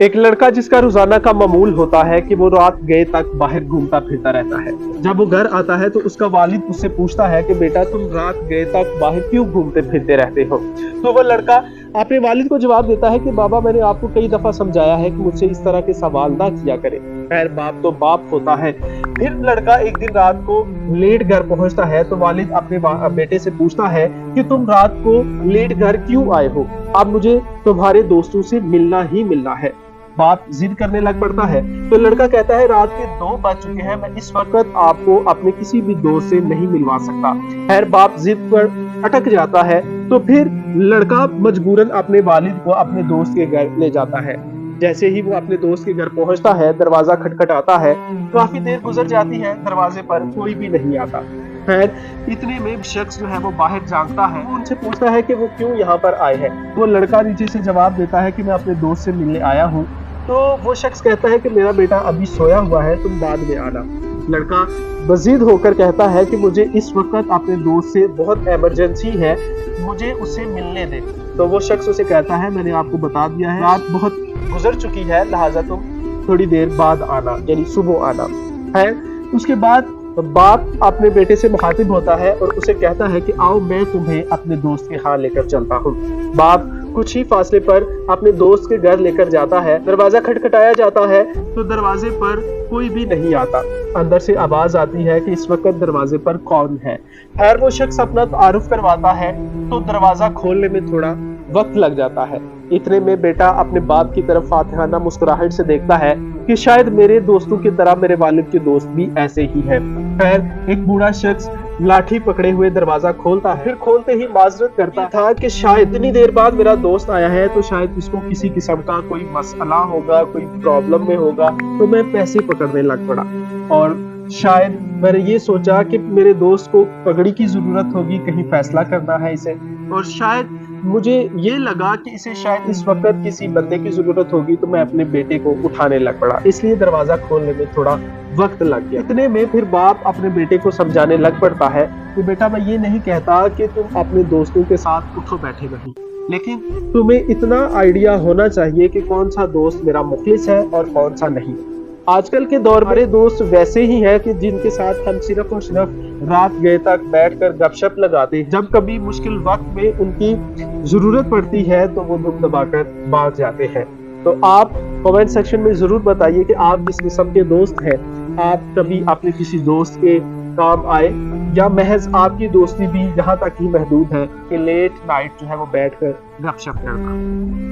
एक लड़का जिसका रोजाना का मामूल होता है कि वो रात गए तक बाहर घूमता फिरता रहता है। जब वो घर आता है तो उसका वालिद उससे पूछता है कि बेटा तुम रात गए तक बाहर क्यों घूमते फिरते रहते हो। तो वो लड़का अपने वालिद को जवाब देता है कि बाबा मैंने आपको कई दफा समझाया है कि मुझसे इस तरह के सवाल ना किया करे। खैर बाप तो बाप होता है। फिर लड़का एक दिन रात को लेट घर पहुंचता है तो वालिद अपने बेटे से पूछता है कि तुम रात को लेट घर क्यों आए हो, अब मुझे तुम्हारे दोस्तों से मिलना ही मिलना है। बाप जिद करने लग पड़ता है तो लड़का कहता है रात के 2 बज चुके हैं, मैं इस वक्त आपको अपने किसी भी दोस्त से नहीं मिलवा सकता। खैर बाप जिद पर अटक जाता है तो फिर लड़का मजबूरन अपने वालिद को अपने दोस्त के घर ले जाता है। जैसे ही वो अपने दोस्त के घर पहुंचता है दरवाजा खटखटाता है। काफी देर गुजर जाती है, दरवाजे पर कोई भी नहीं आता। खैर इतने में शख्स जो है वो बाहर झांकता है। वो उनसे पूछता है कि वो क्यों यहाँ पर आए हैं। वो लड़का नीचे से जवाब देता है कि मैं अपने दोस्त से मिलने आया हूँ। तो वो शख्स कहता है कि मेरा बेटा अभी सोया हुआ है, तुम बाद में आना। लड़का मजीद होकर कहता है कि मुझे इस वक्त अपने दोस्त से बहुत इमरजेंसी है, मुझे उससे मिलने दे। तो वो शख्स उसे कहता है मैंने आपको बता दिया है, रात बहुत गुजर चुकी है, लिहाजा तुम थोड़ी देर बाद आना, यानी सुबह आना है। उसके बाद बाप अपने बेटे से मुखातिब होता है और उसे कहता है कि आओ मैं तुम्हें अपने दोस्त के यहाँ लेकर चलता हूँ। बाप कुछ ही फासले पर अपने दोस्त के घर लेकर जाता है। दरवाजा खटखटाया जाता है तो दरवाजे पर कोई भी नहीं आता। अंदर से आवाज आती है कि इस वक्त दरवाजे पर कौन है। खैर वो शख्स अपना तारुफ करवाता है तो दरवाजा खोलने में थोड़ा वक्त लग जाता है। इतने में बेटा अपने बाप की तरफ फातिहाना मुस्कुराहट से देखता है कि शायद मेरे दोस्तों की तरह मेरे वालिद के दोस्त भी ऐसे ही हैं। खैर एक बूढ़ा शख्स लाठी पकड़े हुए दरवाजा खोलता है। फिर खोलते ही माजरत करता था कि शायद इतनी देर बाद मेरा दोस्त आया है तो शायद इसको किसी किस्म का कोई मसला होगा, कोई प्रॉब्लम में होगा, तो मैं पैसे पकड़ने लग पड़ा। और शायद मैंने ये सोचा कि मेरे दोस्त को पगड़ी की जरूरत होगी, कहीं फैसला करना है इसे, और शायद मुझे ये लगा कि इसे शायद इस वक्त किसी बंदे की जरूरत होगी, तो मैं अपने बेटे को उठाने लग पड़ा, इसलिए दरवाजा खोलने में थोड़ा वक्त लग गया। इतने में फिर बाप अपने बेटे को समझाने लग पड़ता है कि बेटा मैं ये नहीं कहता कि तुम अपने दोस्तों के साथ उठो बैठे नहीं, लेकिन तुम्हें इतना आइडिया होना चाहिए कि कौन सा दोस्त मेरा मुखलिस है और कौन सा नहीं। आजकल के दौर में दोस्त वैसे ही हैं कि जिनके साथ हम सिर्फ और सिर्फ रात गए तक बैठकर गपशप लगाते हैं। जब कभी मुश्किल वक्त में उनकी जरूरत पड़ती है तो वो दुम दबाकर भाग जाते हैं। तो आप कमेंट सेक्शन में जरूर बताइए कि आप किस किस्म के दोस्त हैं। आप कभी अपने किसी दोस्त के काम आए या महज आपकी दोस्ती भी यहाँ तक ही महदूद है कि लेट नाइट जो है वो बैठकर गपशप करना।